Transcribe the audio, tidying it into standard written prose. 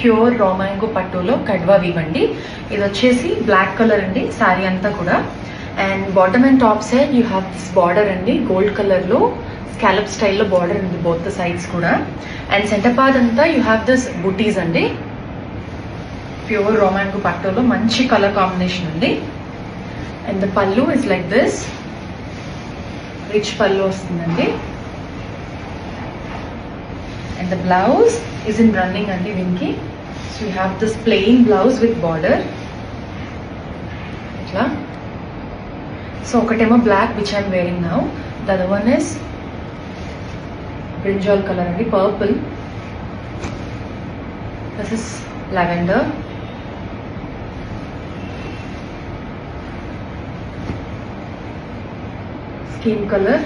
Pure raw mango పట్టులో కడ్వా weave అండి. ఇది వచ్చేసి బ్లాక్ కలర్ అండి శారీ అంతా కూడా. And bottom and top side you have this border అండి, గోల్డ్ కలర్లో స్కాలప్ స్టైల్లో బార్డర్ ఉంది బోత్ ద సైడ్స్ కూడా. అండ్ సెంటర్ పార్ట్ అంతా యూ హ్యావ్ దిస్ బుటీస్ అండి, ప్యూర్ రా మ్యాంగో పట్టులో మంచి కలర్ కాంబినేషన్ ఉంది. అండ్ ద పల్లు ఇస్ లైక్ దిస్, రిచ్ పల్లు వస్తుందండి. And the blouse is in running andi vinki. So you have this plain blouse with border. Itla. So okatemo black which I am wearing now. The other one is brinjal color andi, purple. This is lavender. Skin color